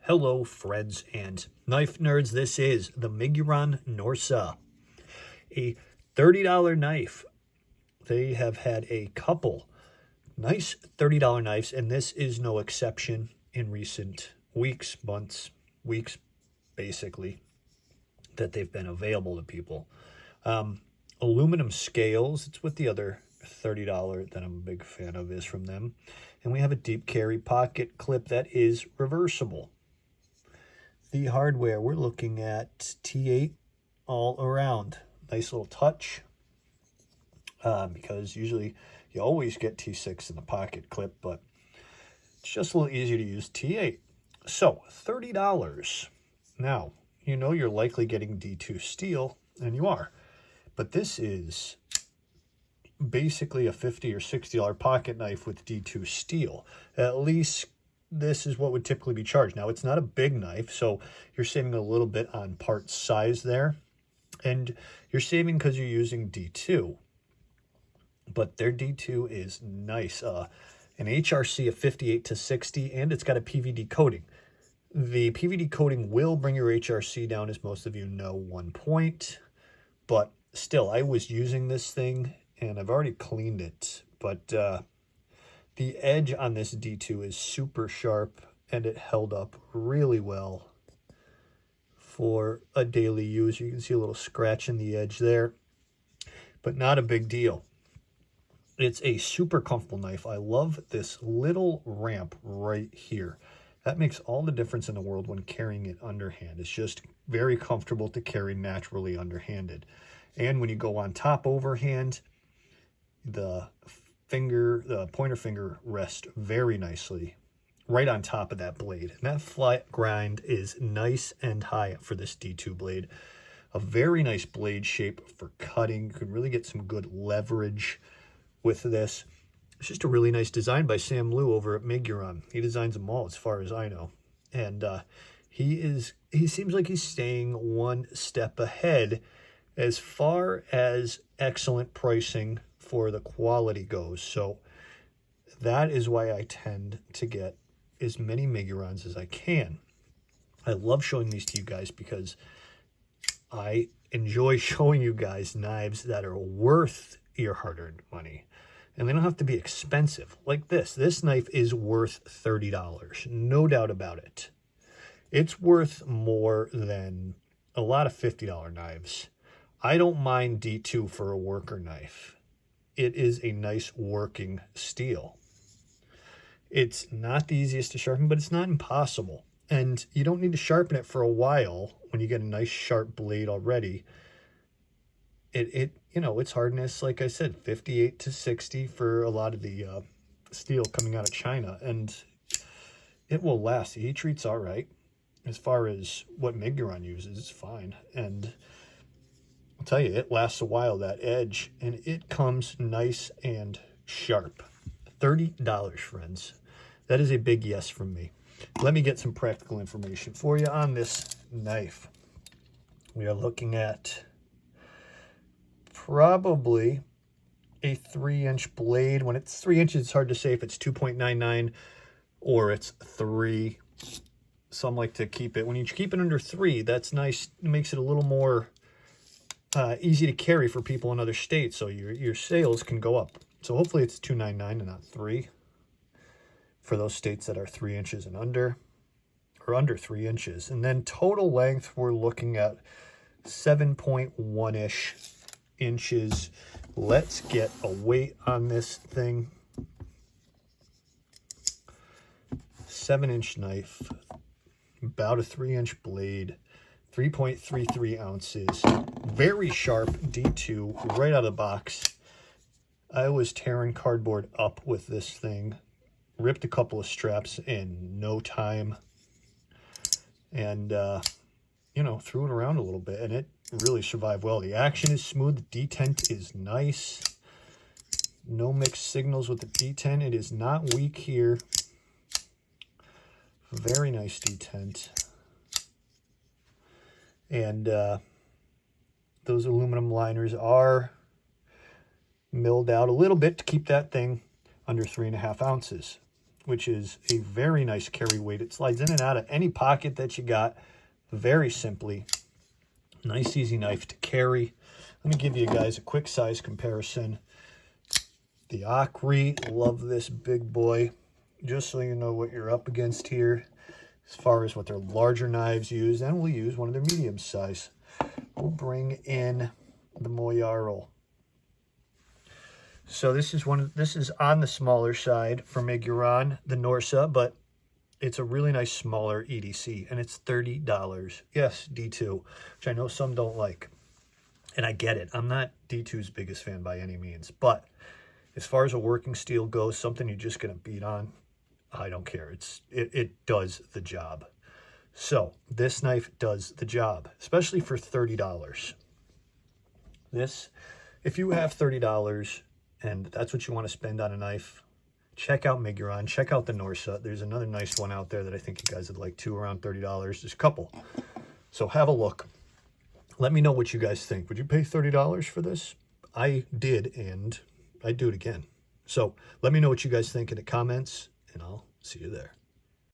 Hello, friends and knife nerds. This is the Miguron Norsa, a $30 knife. They have had a couple nice $30 knives, and this is no exception in recent weeks, months, weeks, basically, that they've been available to people. Aluminum scales, it's what the other $30 that I'm a big fan of is from them. And we have a deep carry pocket clip that is reversible. The hardware, we're looking at T8 all around. Nice little touch, because usually you always get T6 in the pocket clip, but it's just a little easier to use T8. So, $30. Now, you know you're likely getting D2 steel, and you are. But this is basically a $50 or $60 pocket knife with D2 steel. At least this is what would typically be charged. Now, it's not a big knife, so you're saving a little bit on part size there. And you're saving because you're using D2. But their D2 is nice. An HRC of 58 to 60, and it's got a PVD coating. The PVD coating will bring your HRC down, as most of you know, 1 point. But still, I was using this thing, and I've already cleaned it. But the edge on this D2 is super sharp, and it held up really well for a daily use. You can see a little scratch in the edge there, but not a big deal. It's a super comfortable knife. I love this little ramp right here. That makes all the difference in the world when carrying it underhand. It's just very comfortable to carry naturally underhanded. And when you go on top overhand, the pointer finger rests very nicely right on top of that blade. And that flat grind is nice and high for this D2 blade. A very nice blade shape for cutting. You can really get some good leverage with this. It's just a really nice design by Sam Liu over at Miguron. He designs them all as far as I know. And he seems like he's staying one step ahead as far as excellent pricing for the quality goes. So that is why I tend to get as many Migurons as I can. I love showing these to you guys because I enjoy showing you guys knives that are worth your hard-earned money. And they don't have to be expensive like this. This knife is worth $30, no doubt about it. It's worth more than a lot of $50 knives. I don't mind D2 for a worker knife. It is a nice working steel. It's not the easiest to sharpen, but it's not impossible. And you don't need to sharpen it for a while when you get a nice sharp blade already. Its hardness, like I said, 58 to 60 for a lot of the steel coming out of China, and it will last. The heat treat's all right. As far as what Miguron uses, it's fine. And I'll tell you, it lasts a while, that edge, and it comes nice and sharp. $30, friends. That is a big yes from me. Let me get some practical information for you on this knife. We are looking at probably a 3-inch blade. When it's 3 inches, it's hard to say if it's 2.99 or it's 3. Some like to keep it. When you keep it under 3, that's nice. It makes it a little more easy to carry for people in other states, so your sales can go up. So hopefully it's 2.99 and not 3 for those states that are 3 inches and under, or under 3 inches. And then total length, we're looking at 7.1-ish inches. Let's get a weight on this thing. 7-inch knife, about a 3-inch blade, 3.33 ounces, very sharp D2 right out of the box. I was tearing cardboard up with this thing, ripped a couple of straps in no time, and threw it around a little bit, and it really survived well. The action is smooth, the detent is nice, no mixed signals with the detent. It is not weak here. Very nice detent. And those aluminum liners are milled out a little bit to keep that thing under 3.5 ounces. which is a very nice carry weight. It slides in and out of any pocket that you got very simply. Nice, easy knife to carry. Let me give you guys a quick size comparison. The Akri, love this big boy. Just so you know what you're up against here as far as what their larger knives use, and we'll use one of their medium size. We'll bring in the Miguron. So this is on the smaller side for Miguron, the Norsa, but it's a really nice smaller EDC, and it's $30. Yes, D2, which I know some don't like. And I get it. I'm not D2's biggest fan by any means. But as far as a working steel goes, something you're just going to beat on, I don't care. It does the job. So this knife does the job, especially for $30. This, if you have $30 and that's what you want to spend on a knife, check out Miguron, check out the Norsa. There's another nice one out there that I think you guys would like too, around $30. There's a couple. So have a look. Let me know what you guys think. Would you pay $30 for this? I did, and I'd do it again. So let me know what you guys think in the comments, and I'll see you there.